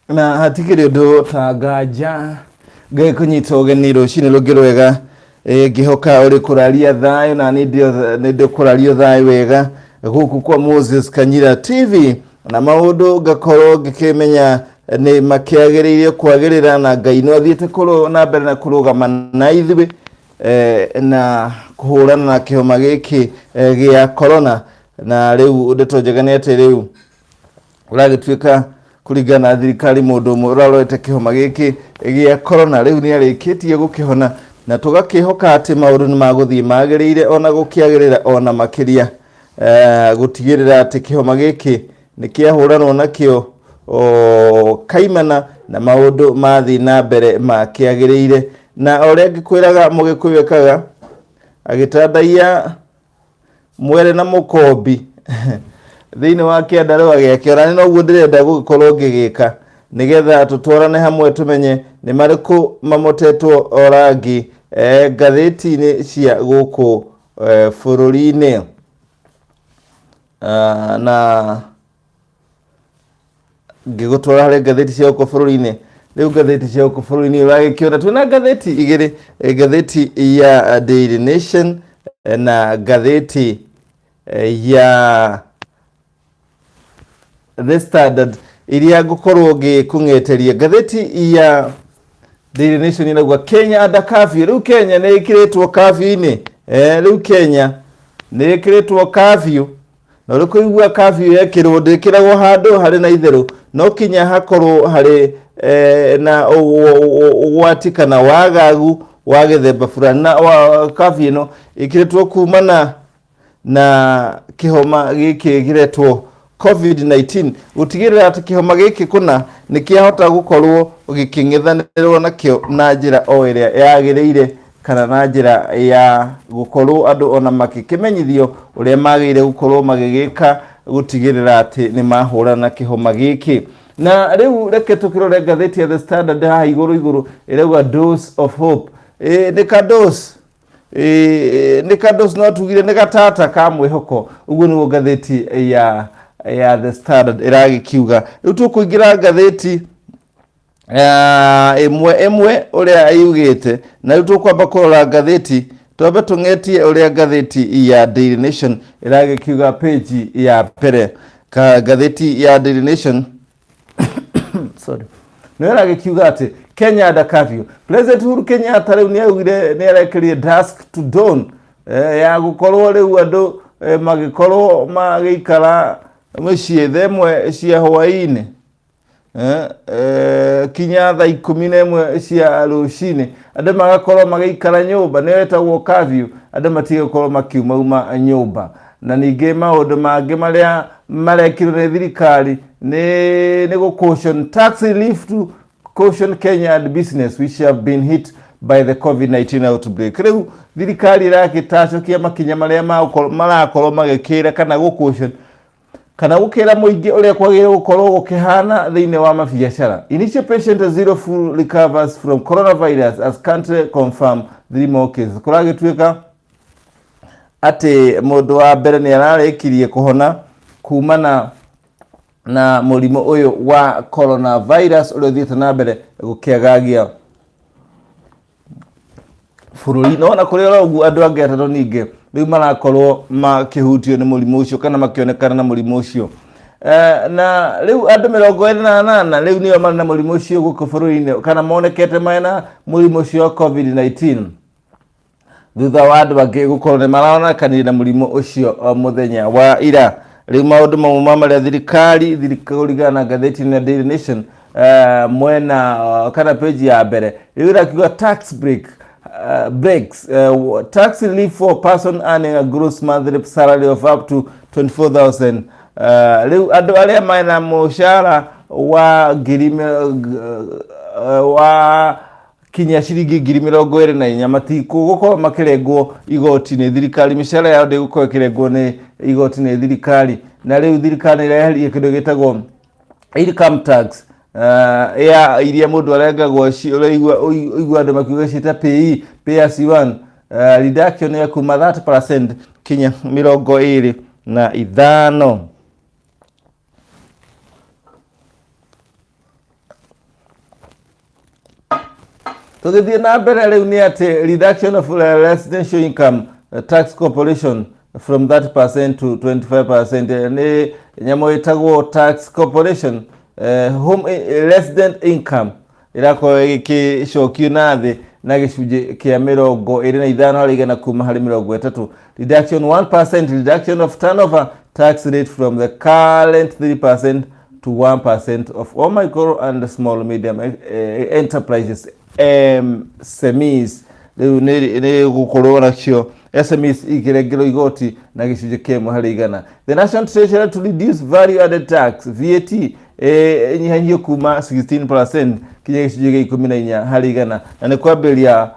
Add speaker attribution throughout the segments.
Speaker 1: na hatikire ndo tagaja gai kunyita ugeni rucini rungi rwega ngihoka uri kuraria thayo na ndio kurario thayo wega guku kwa Moses Kanyira TV na maundu ngakorwo ngikimenya ni makiagiriire kwagirira na Ngai no athiite kuru na mbere na kurugama na ithuĩ na kuhurana na kihoma giki gia corona na riu ndetonjegani ati riu uragituika kuringana na thirikari mundu umwe urarorete kihoma giki gia corona riu ni arikitie gukihona na tugakihoka ati maundu ni maguthii magiriire ona gukiagirira ona makiria gutigirira ati kihoma giki ni kiahuranwo nakio kaimana na maundu mathi na mbere makiagiriire na uria ngikwiraga mugikuikaga agitandaia mwere na mukombi thiini wa kiandarua giake ona ni noguo ndirenda gugikorwo ngigika nigetha tutwarane hamwe tumenye ni mariku mamotetwo orangi ngathiti-ini cia guku bururi-ini na ngigutwara hari ngathiti cia guku bururi-ini riu ngathiti cia guku bururi-ini uragikiona twina ngathiti igiri ngathiti ya Daily Nation na ngathiti ya The Standard iria ngukorwo ngikung'eteria ngathiti ya Daily Nation inauga Kenya under curfew. Riu Kenya ni ikiritwo curfew-ini riu Kenya ni ikiritwo curfew na uri kuigua curfew yekirwo ndikiragwo handu hari na itheru no kinya hakorwo hari na ugwati kana wagagu wa githemba fulani na curfew ino ikiritwo kumana na kihoma giki giretwo COVID-19 gutigirira ati kihoma giki kuna ni kiahota gukorwo giking'ethanirwo nakio na njira o iria yagiriire kana na njira ya gukorwo andu ona makimenyithio uria magire gukorwo magigika gutigirira ati ni mahura na kihoma giki na riu reke tukirore ngathiti ya The Standard ha iguru irauga dose of hope nika dose no tugire ni gatata ka mwihoko uguo ni ngathiti ya The Standard iragikiuga riu tukuingira ngathiti imwe uria yugite na riu tukwamba kurora ngathiti twambe tung'etie uria ngathiti ya Daily Nation iragikiuga page ya pere ka ngathiti ya Daily Nation sorry no iragikiuga ati Kenya under curfew. President Uhuru Kenyatta riu ni augire ni arekerie dusk to dawn ya gukorwo riu andu magikorwo magikara muciĩ themwe cia hwaĩ-inĩ kinya thaa 11 cia rũcinĩ andũ magakorwo magĩikara nyũmba nĩyo ĩtagwo curfew andũ matigakorwo makiuma nyũmba na ningĩ maũndũ mangĩ marĩa marekirwo nĩ thirikari nĩ gũ tax relief to caution Kenya and business which have been hit by the COVID-19 outbreak. Rĩu thirikari ĩragĩtacũkia makinya marĩa marakorwo magĩkĩra kana gũ kana gukira muingi uria kwagire gukorwo gukihana thiini wa mabiacara. Initial patient zero full recovers from coronavirus as country confirm 3 more cases. Kuragituika ati mundu wa mbere ni ararekirie kuhona kumana na murimo uyu wa coronavirus uria thiite na mbere gukiagagia bururi no na kuri rogu andu angi atatu ningi riu marakorwo makihutio ni murimu ucio kana makionekana na murimu ucio na riu andu 28 riu niyo mari na murimu ucio guku bururi-ini kana monekete mena murimu ucio wa COVID-19 thutha wa andu bangi gukorwo ni maraonekanire na murimu ucio muthenya wa ira. Riu maundu mamwe maria thirikari kuringana na ngathiti ya Daily Nation mwena kana page ya mbere riu irakiuga tax breaks tax relief for person earning a gross monthly salary of up to 24,000 riu andu aria maina mushara wa wa kinya ciringi 24,000 matikugukorwo makirengwo igoti-ini thirikari mishara yao ndigukorwo ikirengwo ni igoti-ini thirikari na riu thirikari iraheria kindu gitagwo income tax ya iria mundu arengagwo igua andu makiuga cita pay as you earn reduction ya kuma 30% kinya 25. Tugithie na mbere riu ni ati reduction of residential income tax corporation from 30% to 25% ni nyamo itagwo tax corporation home resident income irako ikicokio na thi na gicunji kia 25 harĩ igana kuma harĩ 30. Reduction 1% reduction of turnover tax rate from the current 3% to 1% of all micro and small medium enterprises SMEs. Ni gukorwo nacio SMEs ikirengerwo igoti na gicunji kimwe harĩ igana. The National Treasury to reduce value added tax VAT nyihanyio kuma 16% kinya gicunji gia 14 harĩ igana na ni kwambĩrĩria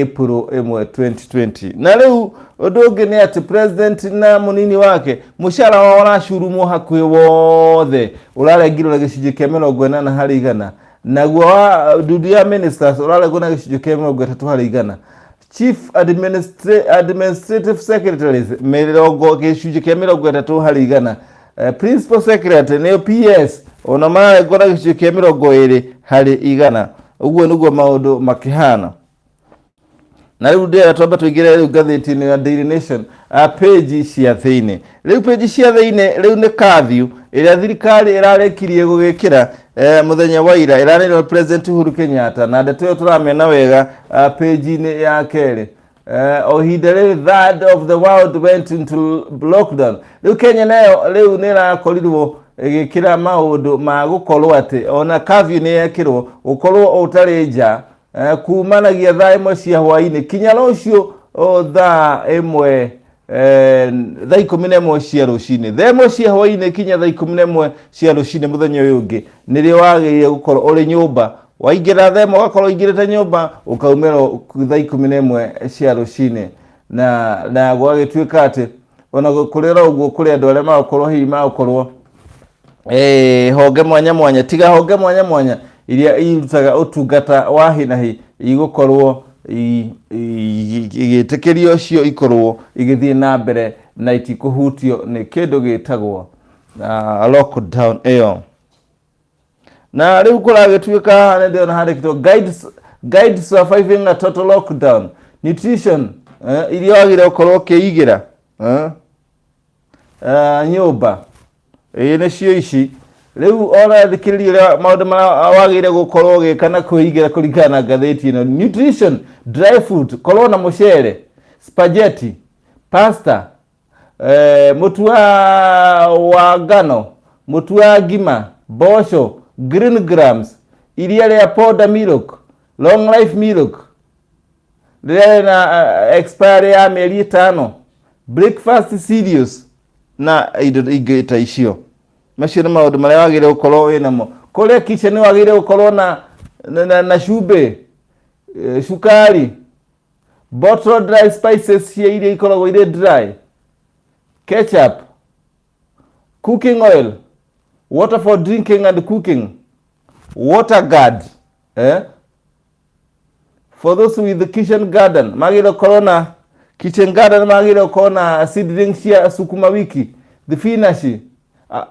Speaker 1: April 1, 2020. Na riu undu ungi ni ati president na munini wake mushara wao uracurumwo hakuhi wothe urarengirwo na gicunji kia 80 harĩ igana, naguo wa ndudu ya ministers uraregwo na gicunji kia 30 harĩ igana. Chief administrative secretaries gicunji kia 30 harĩ igana. Principal secretary ni PS ona maregwo na gicunji kia 20 harĩ igana. Uguo niguo maundu makihana. Na riu ndĩrenda twamba tũingĩre riu ngathĩti-inĩ ya Daily Nation page cia thĩinĩ. Riu page cia thĩinĩ riu nĩ curfew ĩrĩa thirikari ĩrarekirie gũgĩkĩra mũthenya wa ira ĩranĩrwo President Uhuru Kenyatta, na ndeto ĩyo tũramĩona wega page-inĩ ya kerĩ. O ihinda rĩrĩ third of the world went into lockdown. Riu Kenya nayo riu nĩ ĩrakorirwo ĩgĩkĩra maũndũ ma gũkorwo atĩ ona curfew nĩ yekĩrwo ũkorwo ũtarĩ nja kumanagia thaa 1 cia hwainĩ kinya rũciũ thaa 1 thaa 11 cia rũcinĩ, thaa 1 cia hwainĩ kinya thaa 11 cia rũcinĩ mũthenya ũyũ ũngĩ nĩrĩo wagĩrĩire gũkorwo ũrĩ nyũmba. Waingĩra thaa 1 ũgakorwo ũingĩrĩte nyũmba ũkaumĩrwo thaa 11 cia rũcinĩ, na gwagĩtuĩka atĩ ona kũrĩra ũguo kũrĩ andũ arĩa magũkorwo hihi magũkorwo honge mwanya mwanya, tiga honge mwanya mwanya iria irutaga utungata wa hi na hi igũkorwo igĩtĩkĩrio cio ikorwo igĩthiĩ na mbere na itikũhutio nĩ kĩndũ gĩtagwo lockdown ĩyo. Na rĩu kũragĩtuĩka nĩ ndĩrona handĩkĩtwo guide surviving a total lockdown nutrition iria wagĩrĩire gũkorwo ũkĩigĩra nyũmba nĩcio ici. Riu ona thikĩrĩria ũrĩa maũndũ marĩa wagĩrĩire gũkorwo ũgĩka na kwĩigĩra kũringana na ngathĩti ĩno. Nutrition, dry food, korwo na mũcere, spaghetti, pasta, mũtu wa ngano, mũtu wa ngima, mboco, green grams, iria rĩa powder milk, long life milk rĩrĩa na expiry ya mĩeri 5, breakfast cereals na indo ingĩ ta icio. Macio nĩ maũndũ marĩa wagĩrĩire gũkorwo wĩnamo. Kũrĩa kitchen wagĩrĩire gũkorwo na cumbĩ, cukari, bottled dry spices cia iria ikoragwo irĩ dry, ketchup, cooking oil, water for drinking and cooking, water guard, for those with the kitchen garden magĩrĩire gũkorwo na kitchen garden, magĩrĩire gũkorwo na seedlings cia sukuma wiki, spinach.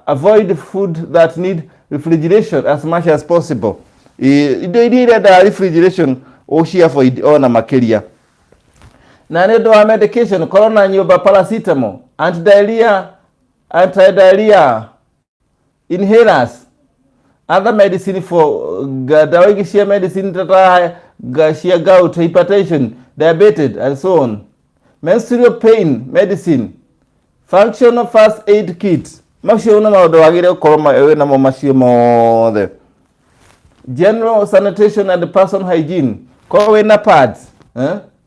Speaker 1: Avoid food that need refrigeration as much as possible. Indo iria irenda refrigeration uci avoid ona makĩria. Na nĩ ũndũ wa medication, korwo na nyũmba paracetamol, anti-diarrhea inhalers, other medicine for dawa ingĩ cia medicine tata cia gout, hypertension, diabetes and so on, menstrual pain medicine, functional first aid kit. Macio na maũndũ wagĩrĩire gũkorwo namo macio mothe. General sanitation and personal hygiene, korwo wĩna pads,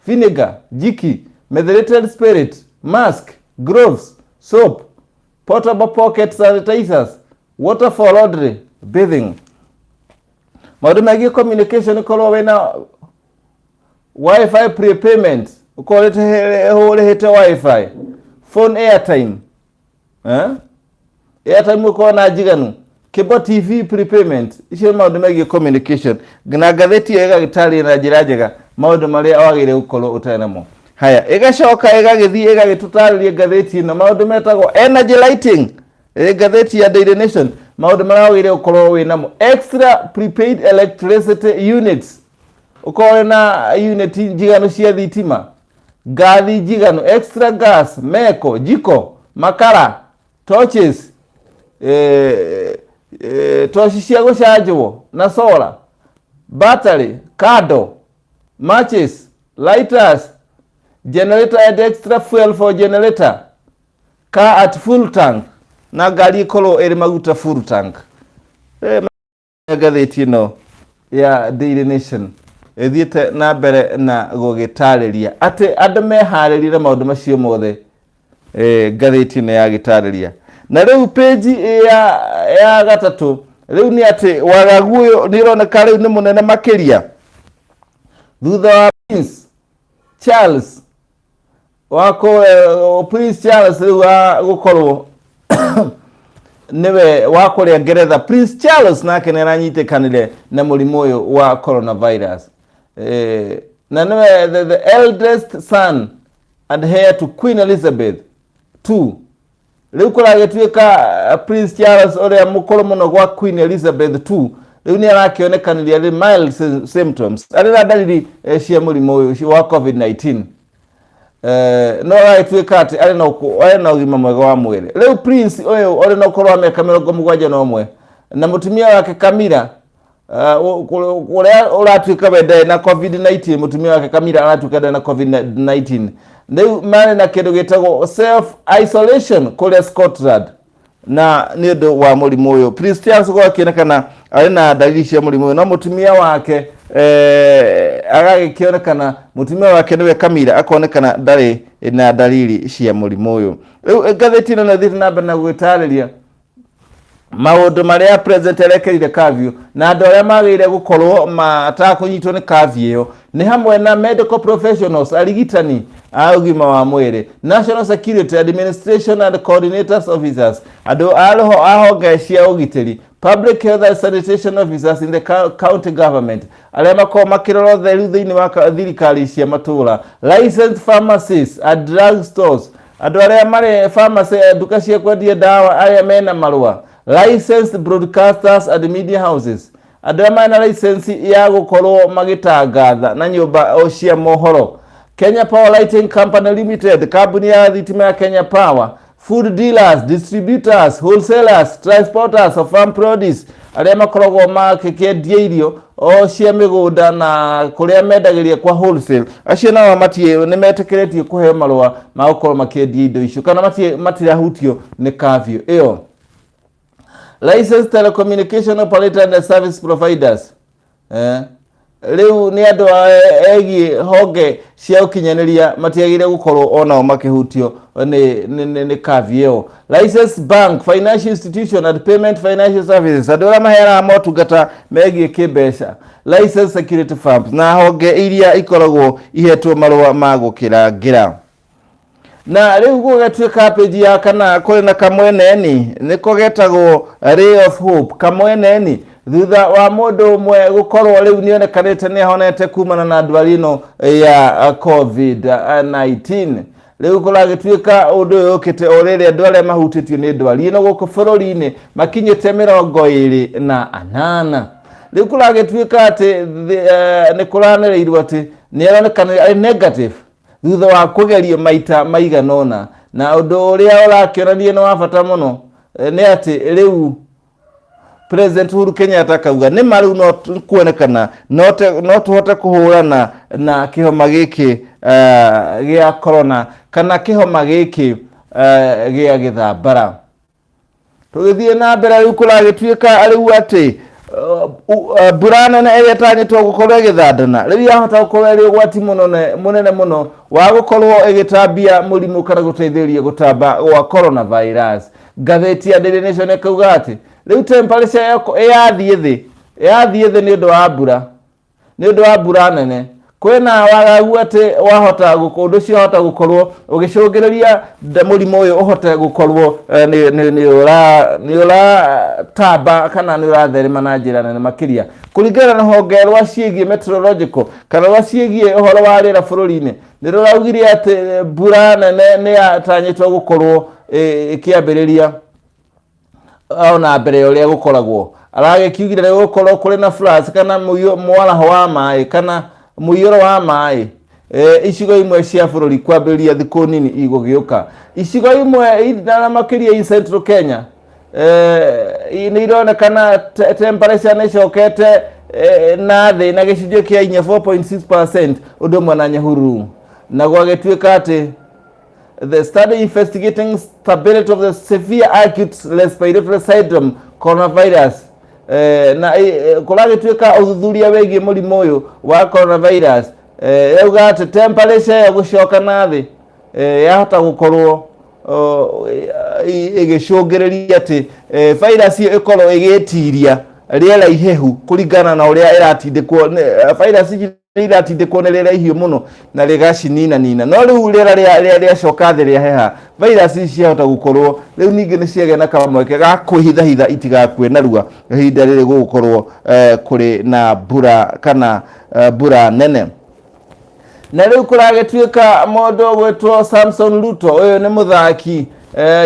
Speaker 1: vinegar, jiki, methylated spirit, mask, gloves, soap, portable pocket sanitizers, water for laundry, bathing. Maũndũ megiĩ communication, korwo wĩna wifi prepayment, ũkorwo ũrĩhĩte wifi, phone airtime, airtime uko na jiganu, cable TV prepayment, icio maũndũ megiĩ communication. Na ngathĩti ĩgagĩtarĩria na njĩra njega maũndũ marĩa wagĩrĩire gũkorwo ũtarĩ namo. Haya, ĩgacoka ĩgagĩthiĩ ĩgagĩtũtarĩria ngathĩti ĩno maũndũ metagwo energy lighting. Ngathĩti ya Daily Nation maũndũ marĩa wagĩrĩire gũkorwo wĩ namo. Extra prepaid electricity units, ukore na unit njigano cia thitima, gathi njigano, extra gas, meko, jiko, makara, torches, toshi cia gucanjwo na solar, battery, candle, matches, lighters, generator and extra fuel for generator, car at full tank, na ngari ikorwo iri maguta full tank. Gatheti ĩno ya Daily Nation ethiĩte na mbere na gũgĩtarĩria atĩ andũ meharĩrĩire maũndũ macio mothe. Gatheti ĩno ya gĩtarĩria na rĩu page ya gatatũ rĩu nĩ atĩ wagagu ũyũ nĩ ũroneka rĩu nĩ mũnene makĩria thutha wa Prince Charles Prince Charles rĩu gũkorwo niwe wa kũrĩa Ngeretha. Prince Charles nake nĩ aranyitĩkanire na mũrimũ ũyũ wa coronavirus. Na niwe the eldest son and heir to Queen Elizabeth II. Rĩu kũragĩtuĩka Prince Charles ũrĩa mũkũrũ mũno gwa Queen Elizabeth II rĩu nĩ arakĩonekanirie arĩ mild symptoms, arĩ na dalili cia mũrimũ ũyũ wa COVID-19. No agĩtuĩka atĩ arĩ na ũgima mwega wa mwĩrĩ. Rĩu Prince ũyũ ũrĩ na ũkũrũ wa mĩaka 71 na mũtumia wake Camilla ũrĩa ũratuĩka we na COVID-19, mũtumia wake Camilla aratuĩka na COVID-19. Rĩu marĩ na kĩndũ gĩtagwo self isolation kũrĩa Scotland na nĩ ũndũ wa mũrimũ ũyũ. Prince Charles gũkĩonekana arĩ na dalili cia mũrimũ ũyũ, no mũtumia wake agagĩkĩonekana mũtumia wake nĩwe Camilla akonekana ndarĩ na dalili cia mũrimũ ũyũ. Rĩu gatheti ĩno nĩ thiĩte na mbere na gũgĩtarĩria maũndũ marĩa president arekerire curfew na andũ arĩa magĩrĩire gũkorwo matakũnyitwo nĩ curfew ĩyo nĩ hamwe na medical professionals, arigitani a ũgima wa mwĩrĩ, National Security Administration and Coordinators Officers, andũ a honge cia ũgitĩri, Public Health and Sanitation Officers in the county government, arĩa makorwo makĩrora ũtheru thĩinĩ wa thirikari cia matũũra, licensed pharmacists and drug stores, andũ arĩa marĩ pharmacy, nduka cia kwendia ndawa arĩa mena marũa, licensed broadcasters and media houses, andũ arĩa mena license ya gũkorwo magĩtangatha na nyũmba cia mohoro, Kenya Power Lighting Company Limited, kambuni ya thitima ya Kenya Power, food dealers, distributors, wholesalers, transporters of farm produce, arĩa makoragwo makĩendia irio cia mĩgũnda na kũrĩa mendagĩria kwa wholesale, acio nao nĩ metĩkĩrĩtio kũheo marũa ma gũkorwo makĩendia indo icio kana matirahutio nĩ curfew ĩyo. Licensed telecommunication operator and service providers, rĩu nĩ andũ egiĩ honge cia ũkinyanĩria matiagĩrĩire gũkorwo onao makĩhutio nĩ curfew ĩyo. Licensed bank, financial institution and payment financial services, andũ arĩa maheanaga motungata megiĩ kĩmbeca, licensed security firms na honge iria ikoragwo ihetwo marũa ma gũkĩrangĩra. Na rĩu gũgĩtuĩka page ya kana kũrĩ na kamweneni nĩko getagwo Ray of Hope. Kamweneni thutha wa mũndũ ũmwe gũkorwo rĩu nĩonekanĩte nĩahonete kumana na ndwari ĩno ya COVID-19. Rĩu kũragĩtuĩka ũndũ ũyũ ũkĩte o rĩrĩa andũ arĩa mahutĩtio nĩ ndwari ĩno gũkũ bũrũri-inĩ makinyĩte 28. Rĩu kũragĩtuĩka atĩ nĩ kũranĩrĩirwo atĩ nĩaronekana arĩ negative thutha wa kũgerio maita maigana ũna, na ũndũ ũrĩa ũrakĩonania nĩ wa bata mũno nĩ atĩ rĩu President Uhuru Kenyatta kauga nĩ marĩu no kuonekana no tũhote kũhũrana na kĩhoma gĩkĩ gĩa corona kana kĩhoma gĩkĩ gĩa gĩthambara. Tũgĩthiĩ na mbere rĩu kũragĩtuĩka rĩu atĩ mbura nene ĩrĩa ĩtanyĩtwo gũkorwo ĩgĩthandana rĩu yahota gũkorwo ĩrĩ ũgwati mũnene mũno wa gũkorwo ĩgĩtambia mũrimũ kana gũteithĩrĩria gũtamba gwa coronavirus. Gatheti ya Daily Nation ĩkauga atĩ rĩu temperature yathiĩ thĩ nĩ ũndũ wa mbura nene. Kwĩna wagagu atĩ wahota ũndũ ũcio wahota gũkorwo ũgĩcũngĩrĩria mũrimũ ũyũ ũhote gũkorwo nĩ ũratamba kana nĩ ũratherema na njĩra nene makĩria. Kũringana na honge rwa ciĩgiĩ meteorological kana rwa ciĩgiĩ ũhoro wa rĩera bũrũri-inĩ nĩ rũraugire atĩ mbura nene nĩ yatanyĩtwo gũkorwo ĩkĩambĩrĩria ona mbere ũrĩa gũkoragwo. Aragĩkiugire gũkorwo kũrĩ na floods kana mwaraho wa maĩ kana muiyoro wa mai icigo imwe cia bururi kwambiria thiku nini igugiuka icigo imwe na makiria in Central Kenya ni ironekana temperature ni cokete na thi na gicunjĩ kia 4.6% undu mwe na Nyahururu na gwagĩtuĩka atĩ the study investigating stability of the severe acute respiratory syndrome coronavirus na kũragĩtuĩka ũthuthuria wĩgiĩ mũrimũ ũyũ wa coronavirus yauga atĩ temperature gũcoka na thĩ yahota gũkorwo ĩgĩcũngĩrĩria atĩ virus ĩyo ĩkorwo ĩgĩtiria rĩera ihehu kũringana na ũrĩa ĩratindĩkwo virus iratindĩkwo nĩ rĩera ihiũ mũno na rĩgacinina no rĩu rĩera rĩacoka thĩ rĩaheha virus ici ciahota gũkorwo rĩu ningĩ nĩ ciagĩa na kamweke ga kwĩhithahitha itigakue narua ihinda rĩrĩ gũgũkorwo kũrĩ na mbura kana mbura nene. Na rĩu kũragĩtuĩka mũndũ ũgwĩtwo Samson Ruto ũyũ nĩ mũthaki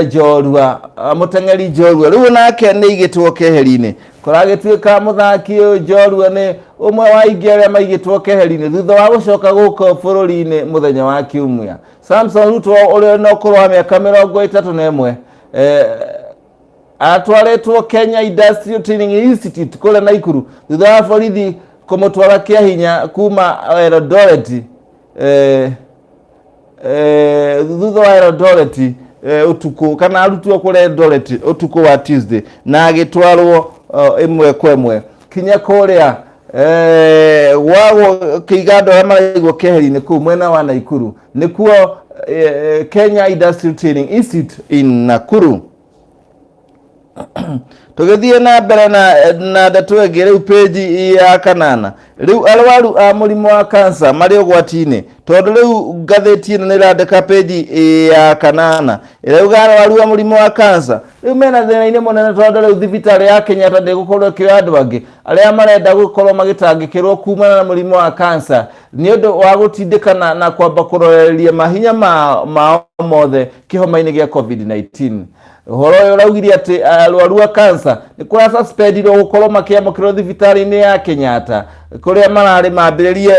Speaker 1: njorua mũteng'eri njorua rĩu nake nĩ aigĩtwo keheri-inĩ. Kũragĩtuĩka mũthaki ũyũ njorua nĩ ũmwe wa aingĩ arĩa maigĩtwo keheri-inĩ thutha wa gũcoka gũkũ bũrũri-inĩ mũthenya wa kiumia. Samson Ruto ũrĩa no ũkũrũ wa mĩaka 31 atwarĩtwo Kenya Industrial Training Institute kũrĩa Naikuru thutha wa borithi kũmũtwara kĩa hinya kuma Eldoret thutha wa Eldoret utuku kana arutwo kũrĩa Eldoret utuku wa Tuesday na agĩtwarwo ĩmwe kwa ĩmwe kinya kũrĩa wago kĩigando arĩa maraigwo keheri-inĩ kũu mwena wa Naikuru nĩkuo Kenya Industrial Training Institute in Nakuru. Tũgĩthiĩ na mbere na ndeto ĩngĩ rĩu page ya kanana rĩu arwaru a mũrimũ wa cancer marĩ ũgwati-inĩ tondũ rĩu ngathĩti ĩno nĩ ĩrandĩka page ya kanana ĩrauga arwaru a mũrimũ wa cancer rĩu mena thĩna-inĩ mũnene tondũ rĩu thibitarĩ ya Kenyatta ndĩgũkorwo ĩkĩoya andũ angĩ arĩa marenda gũkorwo magĩtangĩkĩrwo kumana na mũrimũ wa cancer nĩ ũndũ wa gũtindĩkana na kwamba kũroreria mahinya mao mothe kĩhoma-inĩ gĩa COVID-19. Ũhoro ũyũ ũraugirie atĩ arwaru a cancer nĩ kũrasuspendirwo gũkorwo makĩamũkĩrwo thibitarĩ-inĩ ya Kenyatta kũrĩa mararĩ mambĩrĩrie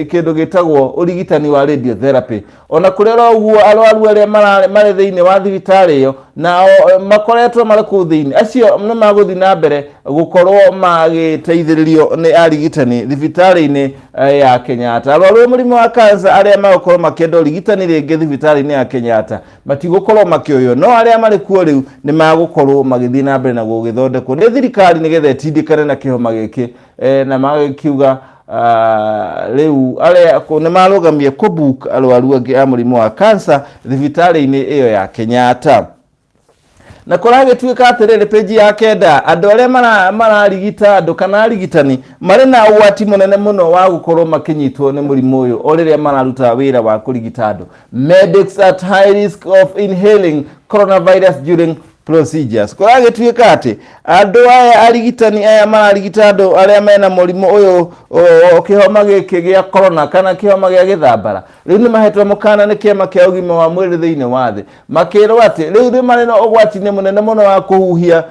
Speaker 1: kĩndũ gĩtagwo ũrigitani wa radiotherapy. Ona kũrĩ ũguo arwaru arĩa marĩ thĩinĩ wa thibitarĩ ĩyo na makoretwo marĩ kũu thĩinĩ acio nĩ magũthiĩ na mbere gũkorwo magĩteithĩrĩrio nĩ arigitani thibitarĩ-inĩ ya Kenyatta. Arwaru a mũrimũ wa cancer arĩa magũkorwo makĩenda ũrigitani rĩngĩ thibitarĩ-inĩ ya Kenyatta matigũkorwo makĩoywo no arĩa marĩ kuo rĩu nĩ magũkorwo magĩthiĩ na mbere na gũgĩthondekwo nĩ thirikari nĩgetha ĩtindĩkane na kĩhoma gĩkĩ na magĩkiuga rĩu arĩa nĩ marũgamia kũbook arwaru angĩ a mũrimũ wa cancer thibitarĩ-inĩ ĩyo ya Kenyatta. Na kũragĩtuĩka atĩrĩrĩ page ya kenda andũ arĩa mararigita andũ kana arigitani marĩ na ũgwati mũnene mũno wa gũkorwo makĩnyitwo nĩ mũrimũ ũyũ o rĩrĩa mararuta wĩra wa kũrigita andũ. Medics at high risk of inhaling coronavirus during procedures. Kũragĩtuĩka atĩ andũ aya arigitani aya mararigita andũ arĩa mena mũrimũ ũyũ kĩhoma gĩkĩ gĩa corona kana kĩhoma gĩa gĩthambara rĩu nĩ mahetwo mũkana nĩ kĩama kĩa ũgima wa mwĩrĩ thĩinĩ wa thĩ makĩrwo atĩ rĩu nĩ marĩ na ũgwati-inĩ mũnene mũno wa kũhuhia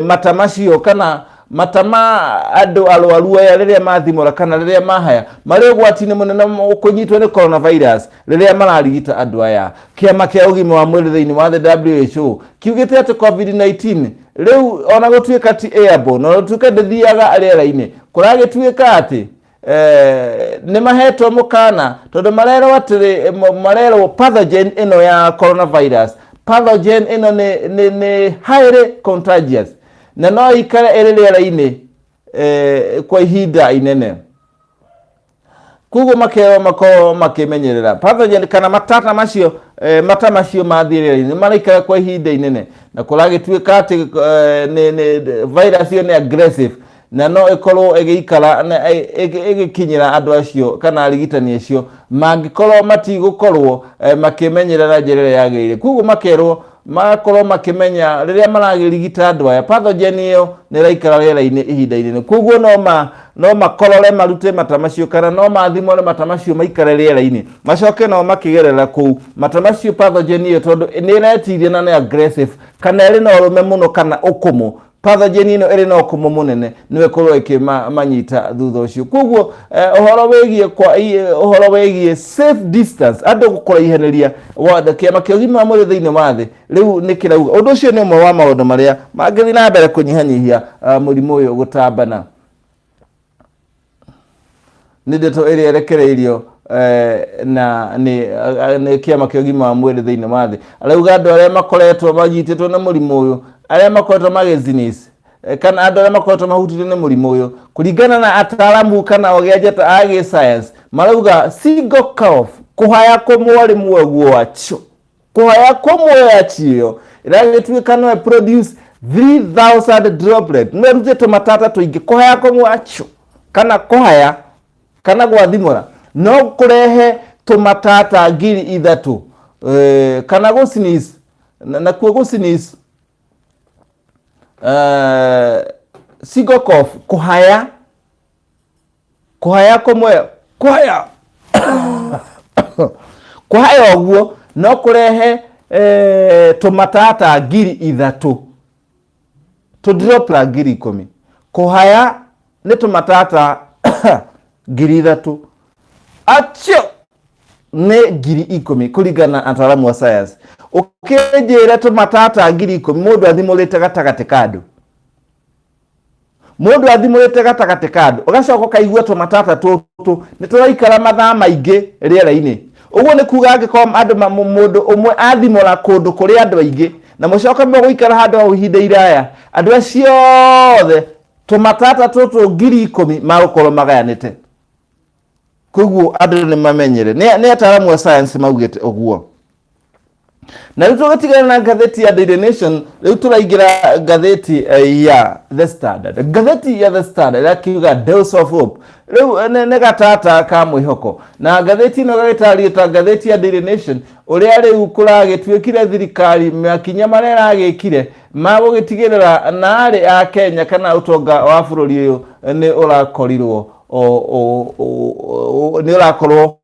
Speaker 1: mata macio kana matama andũ arwaru aya rĩrĩa mathimũra kana rĩrĩa mahaya marĩ ũgwati-inĩ mũnene kũnyitwo nĩ coronavirus rĩrĩa mararigita andũ aya. Kĩama kĩa ũgima wa mwĩrĩ thĩinĩ wa thĩ WHO kiugĩte atĩ COVID-19 rĩu ona gũtuĩka ti airborne ona gũtuĩka ndĩthiaga rĩera-inĩ kũragĩtuĩka atĩ nĩ mahetwo mũkana tondũ marerwo pathogen ĩno ya coronavirus pathogen ĩno nĩ highly contagious na no ikare ĩrĩ rĩera-inĩ kwa ihinda inene. Kuigwo makerwo makorwo makĩmenyerera pathogen kana mata macio mathiĩ rĩera-inĩ maraikara kwa ihinda inene na kũragĩtuĩka atĩ virus ĩyo nĩ aggressive na no ĩkorwo ĩgĩikara ĩgĩkinyĩra andũ acio kana arigitani acio mangĩkorwo matigũkorwo makĩmenyerera njĩra ĩrĩa yagĩrĩire. Kuigwo makerwo magakorwo makĩmenya rĩrĩa maragĩrigita andũ aya pathogen ĩyo nĩ ĩraikara rĩera-inĩ ihinda inene. Kuigwo no makorore marute mata macio kana no mathimore mata macio maikare rĩera-inĩ macoke no makĩgerera kũu mata macio pathogen ĩyo tondũ nĩ ĩretiria na nĩ aggressive kana ĩrĩ na ũrũme mũno kana ũkũmũ pathogen ino iri no kumo munene niwe korwo ikimanyita thutha ucio koguo uhoro wegie safe distance andu gukora iheneria wa kiama kia ugima wa mwiri thiini wa thi riu nikirauga undu ucio ni umwe wa maundu maria mangithi na mbere kunyihanyihia murimu uyu gutambana ni ndeto iri erekereirio na ni kiama kia ugima wa mwiri thiini wa thi arauga andu aria makoretwo manyititwo na murimu uyu aria makoretwo magizinis kana andu aria makoretwo mahutitwo ni murimu uyu kuringana na ataramu kana ogianjeta agi science marauga single cough kuhaya kumwe rimwe guacho kuhaya kumwe achio iragituika no produce 3000 droplet no rutete matata tuingi kuhaya kumwe acho kana kuhaya kana gwathimura no kurehe tumatata ngiri ithatu kana gusinis na kuo gusinis single cough kuhaya kumwe kuhaya kuhaya oguo no kurehe tumatata ngiri ithatu tudropla ngiri 10 kuhaya ni tumatata ngiri ithatu acho ne ngiri 10 kuringana na ataramu wa science ukinjira tumatata ngiri 10 mundu athimurite gatagati kandu mundu athimurite gatagati kandu ugacoka kaigua tumatata tutu ni turaikara mathaa maingi riera-ini uguo ni kuga angikorwo andu mundu umwe athimura kundu kuri andu aingi na mucoka muguikara handu au ihinda iraya andu acio othe tumatata tutu ngiri 10 magukorwo magayanite koguo andu ni mamenyere ni ataramu wa science maugite uguo na riu tugatigana na gatheti ya Daily Nation riu turaigira gatheti ya The Standard gatheti ya The Standard yakiuga dose of hope riu ne gatata ka mwihoko na gatheti no gagitaria ta gatheti ya Daily Nation uria riu kuragituikire thirikari makinya maria ragikire magugitigirira na ari a Kenya kana utonga wa bururi uyu ni urakorirwo ni urakorwo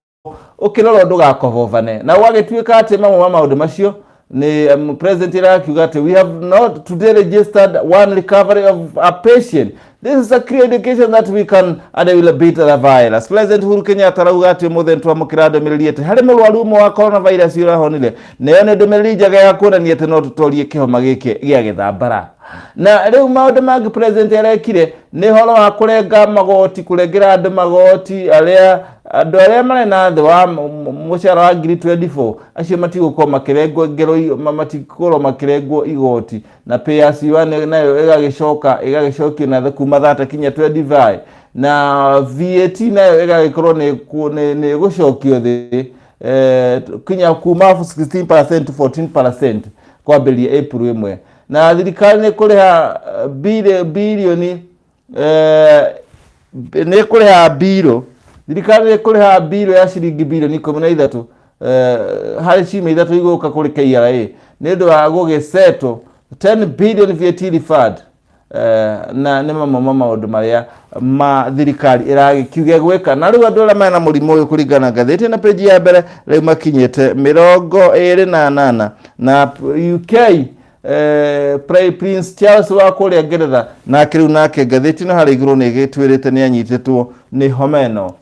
Speaker 1: ukirora ndugakovovane na wagituika ati mamwe ma maundu macio ni president irakiuga ati we have not today registered one recovery of a patient. This is a clear indication that we can and will beat the virus. President Uhuru Kenyatta arauga ati muthe twamukira ndumiriri ati hari murwaru umwe wa coronavirus urahonire nayo ni ndumiriri njega ya kuonania ati no tutorie kihoma giki gia githambara na riu maundu mangi president arekire ni horo wa kurenga magoti kurengera andu magoti andu aria mari na thi wa mucara wa 2024 acio matigukorwo makirengwo ngero matigukorwo makirengwo igoti na pay as you earn nayo igagicokio na kuma 30 kinya 25 na VAT nayo igagikorwo ni gucokio thi kinya kuma 16% to 14% kwambiria April 1 na thirikari ni kuriha bilioni ni kuriha biro thirikari ni kuriha biro ya ciringi bilioni 13 hari cima ithatu iguka kuri KRA ni ndu wa gugiseto 10 billion VAT refund na ni mama maundu maria ma thirikari iragikiuge gwika na riu andu aria mena murimu uyu kuringana gatheti na page ya mbere riu makinyite 28 na UK Prince Charles wa kuria Ngeretha na kiriu nake gatheti no hari iguru ni gitwirite ni anyititwo ni homeno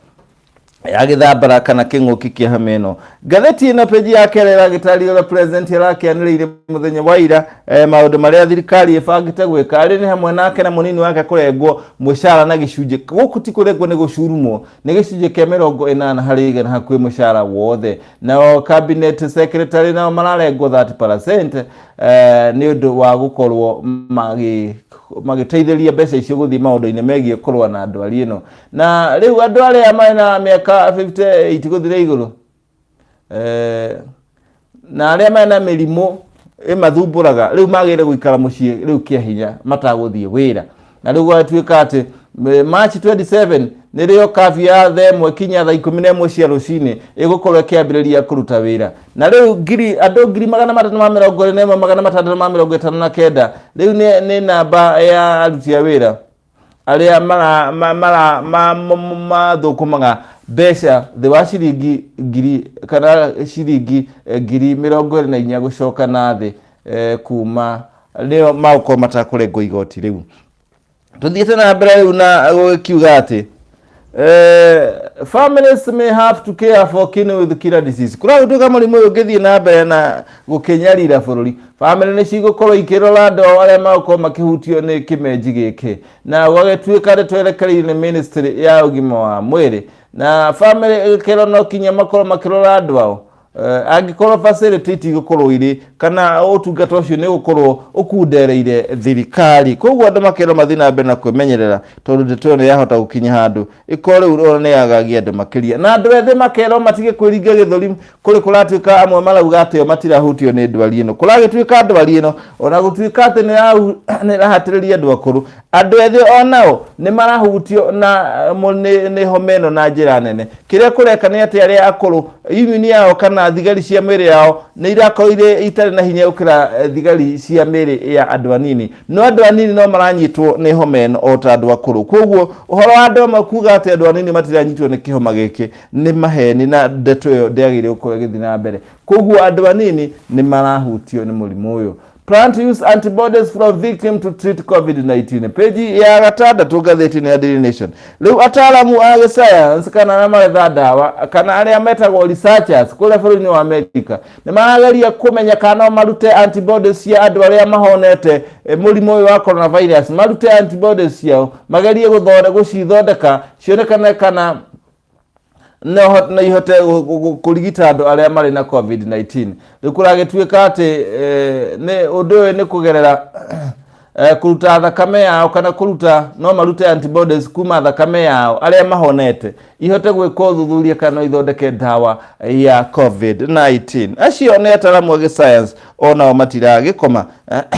Speaker 1: ya githambara kana kinguki kia hameno gatheti ino page ya kere iragitaria ura president irakianiriire muthenya wa ira maundu maria thirikari ibangite gwika ari ni hamwe nake na munini wake kurengwo mushara na gicunje guku ti kurengwo ni gucurumwo ni gicunje kia 80 hari igana hakwi mushara wothe na cabinet secretary na mararengwo 30% ni undu wa gukorwo magiteithĩria mbeca icio guthii maundu-ini megie kurwa na ndwari ino na riu andu aria mena miaka 58 guthira iguru na aria mena mirimu imathumburaga riu magire guikara mucii riu kia hinya mataguthie wira na riu gwatuika ati March 27 nirio kafi ya themwe kinya thaa 11 cia rucini igukorwo kiambiriria kuruta wira na riu andu 349 riu ni namba ya aruti a wira aria mathukumaga mbeca thi wa ciringi ngiri kana ciringi ngiri 24 gucoka na thi kuma leo mauko matakurengo igoti riu tuthiete na mbere riu na kiuga ati families may have to care for kidney with kidney disease kura gutuka murimu uyu ngithie na mbere na gukenyarira bururi family ni cigukorwo ikirora ndo aria mauko makihutio ni kimenji giki na gwagituika ri twerekereire ministry ya ugima wa mwiri na family ikiro no kinya makorwo makirora andu ao angikorwo facility igukorwo iri kana utungata ucio ni gukorwo ukundereire thirikari koguo andu makero mathina mbere na kwimenyerera tondu ndeto ni yahota gukinya handu ikore uro ni yagagia andu makiria na andu ethe makero matige kwiringa githuri kuri kuratuika amwe marauga atio matirahutio ni ndwari ino kuragituika ndwari ino ona gutuika ati ni rahatiriria andu akuru andu ethe onao ni marahutio na ni homeno na njira nene kiria kureka ni ati aria akuru immune yao kana thigari cia mĩrĩ yao nĩ irakorire itarĩ na hinya gũkĩra thigari cia mĩrĩ ya andũ anini no andũ anini no maranyitwo nĩ homa ĩno o ta andũ akũrũ koguo ũhoro wa andũ amwe kuuga atĩ andũ anini matiranyitwo nĩ kĩhoma gĩkĩ nĩ maheni na ndeto ĩyo ndĩagĩrĩire gũkorwo ĩgĩthiĩ na mbere koguo andũ anini nĩ marahutio nĩ mũrimũ ũyũ Plan to use antibodies from victim to treat COVID-19. Page ya gatandatũ ngathĩti-inĩ ya Daily Nation. Rĩu ataalamu a science kana na maretha ndawa kana arĩa metagwo researchers kũrĩa bũrũri-inĩ wa America nĩ marageria kũmenya kana no marute antibodies cia andũ arĩa mahonete mũrimũ ũyũ wa coronavirus. Marute antibodies ciao magerie gũcithondeka cionekane kana no ihote kurigita andu aria mari na COVID-19 rikuragituika ati ne undu ni kugerera kuruta thakame yao kana kuruta no marute antibodies kuma thakame yao aria mahonete ihote gwika uthuthuria kana ithondeke ndawa ya COVID-19 acio ne ataramu wa science ona matiragikoma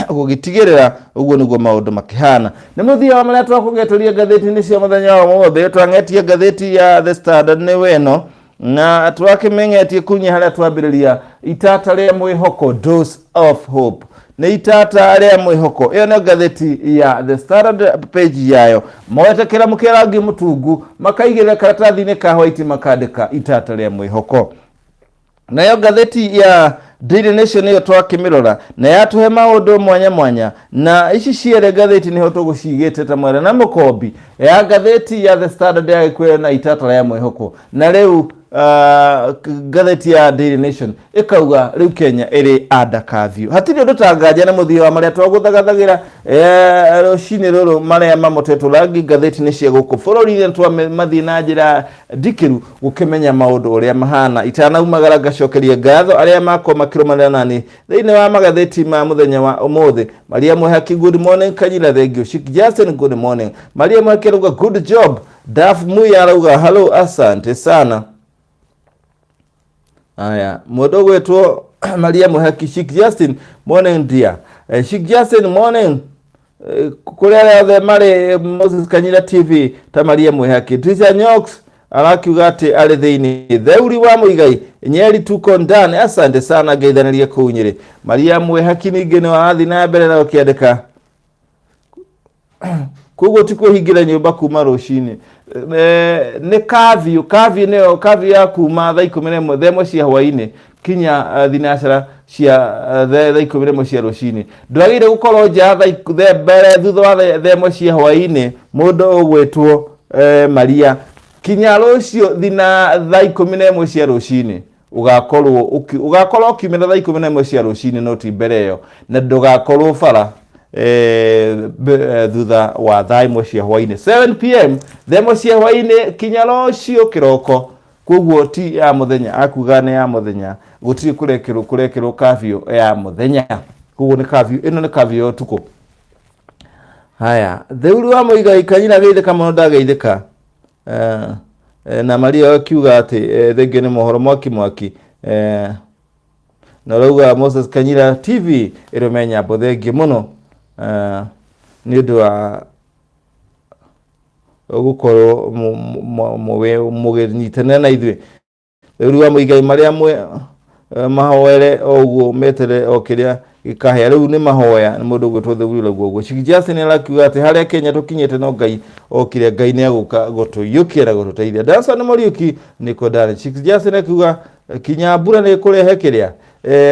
Speaker 1: gugitigirira uguo niguo maundu makihana ni muthia wa maria twakugeturia ngatheti-ini cia muthenya wa mothe twangetie ngatheti ya The Standard ni weno na twakimengetie kunya haria twambiriria itata ria mwihoko dose of hope ni itata ria mwihoko iyo ni ngatheti ya The Standard page yayo moete kira mukirangi mutungu makaigirira karatathi-ini ka white makandika itata ria mwihoko na iyo ngatheti ya Daily Nation iyo twakimirora na yatuhe maundu mwanya mwanya na ici ciere ngatheti niho tugucigite ta mwere na mukombi ya ngatheti ya The Standard ya kwera na itata ria mwihoko na riu ngatheti ya Daily Nation ikauga riu Kenya iri under curfew hatiri undu tanganja na muthio wa maria twaguthagathagira rucini ruru maria mamotetwo rangi ngatheti ni cia guku bururi-ini twa mathina njira ndikiru gukimenya maundu uria mahana itanaumagara ngacokeria ngatho aria mako makirumanira nani thiini wa magatheti ma muthenya wa umuthi Maria Muhaki good morning Kanyila thank you Shik Justin good morning Maria Muhaki ruga good job Daf Muya ruga hello asante sana aya modo wetwo Maria Muhaki Shik Justin morning dear Shik Justin morning kuria the mare Moses Kanyila TV ta Maria Muhaki Trisha Nyox arakiuga ati ari thiini theuri wa muigai nyeri tuko ndani asante sana geithanaria kunyire Maria Muhaki ningi ni wathi na mbere na ukiandika kugo tikuhingira nyumba kuma rucini ne kavio ne kavio ya kuma thaa 11 themo cia hwaini kinya thinacara cia thaa 11 cia rucini ndwagire gukorwo nja thaa mbere thutha wa themo cia hwaini mundu ugwetwo Maria kinya rucio thina thaa 11 cia rucini ugakorwo ukimira thaa 11 cia rucini no ti mbere yo na ndugakorwo bara thutha wa thaa 1 cia hwaini 7 pm themo cia hwaini kinya rucio kiroko koguo ti ya muthenya akuga ne ya muthenya gutiri kurekero kavio ya muthenya koguo ni kavio ino ni kavio tuko haya theuri wa muigai Kanyina geithika muno ndageithika na Maria akiuga ati thenge ni mohoro mwaki na rauga Moses Kanyila TV irumenya bothengi muno ni undu wa gukorwo muginyitana na ithuĩ rĩu wa muigai maria mahoere oguo metere okiria gikahea rĩu ni mahoya ni mundu gwitwo thugura guo Shikijasi ni arakiuga ati haria Kenya tukinyete no Ngai okire Ngai ni aguka gutuyukia na gututeithia Danson Muriuki niko ndani Shikijasi ni akiuga kinya mbura ni kurehe kiria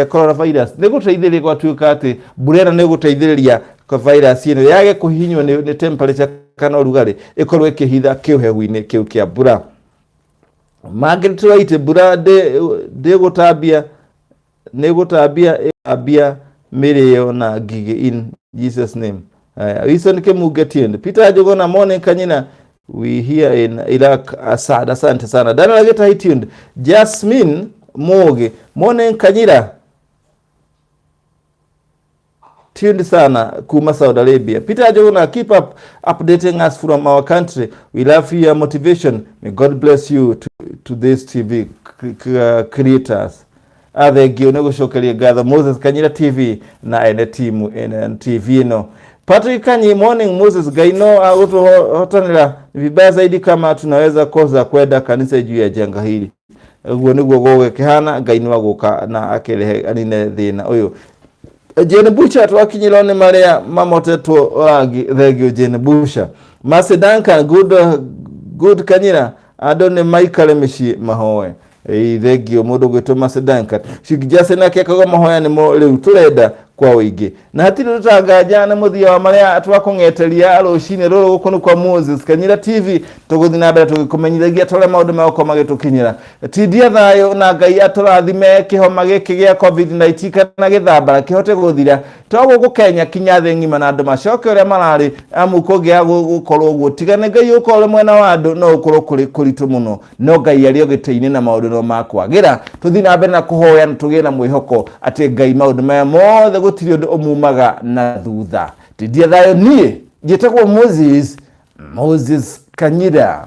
Speaker 1: coronavirus nä gå teithä rä gwatuä ka atä mbura ä no nä gå teithä rä ria virus ä no yage kå hinywo nä temperature kana å rugarä ä korwo ä kä hitha kä å hehu-inä kä u kä a mbura mangä tå raitä mbura ndä gå tambia nä gå tambia ambia mä rä yo na ngigä in Jesus name. Wilson Kemuge Tiende Peter Jogona Morning Kanyina we here in Iraq Asad. Asante sana Daniel Ageta hii tuned Jasmine Moge Morning Kanyira tuned sana kuma Saudi Arabia. Peter Jogona keep up updating us from our country. We love your motivation. May God bless you to this TV creators. Thank you negushokeria gather Moses Kanyira TV na ene timu TV no Patrick Kanyi Morning Moses Gaino hotanira vibaya zaidi kama tunaweza koza kwenda kanisa juu ya janga hili uguo niguo gugikihana Gaino waguka na akerehe anine thina uyu Jane Bucha twakinyirwo ni maria mamotetwo rangi thegio Jane Bucha Macedanka good Kanyira adone Michael Mishi mahoe thegio mundu gwitwo Macedanka shigijase nake akaga mahoya ni mo riu turenda kwa wingi na hatiri rutanganja na muthia wa maria twakung'eteria rucine ruru gukunu kwa Moses Kanyira TV tuguthi na mbere tugikumenyithagia tore maundu mako magitukinyira tindia thayo na Ngai aturathime Kihoma giki gia COVID-19 kana githambara kihote guthira toguo Kenya kinya thi ngima na andu macoke uria marari amuko gia gukorwo gutigane Ngai ukore mwena wa andu no ukorwo kuritu muno no Ngai ari ogiteini na maundu no makwagira tuthi na mbere na kuhoya na tugie na mwihoko ati Ngai maundu maya mothe gutiri undu umumaga na thutha tindia thayo nie njitagwo Moses Kanyira.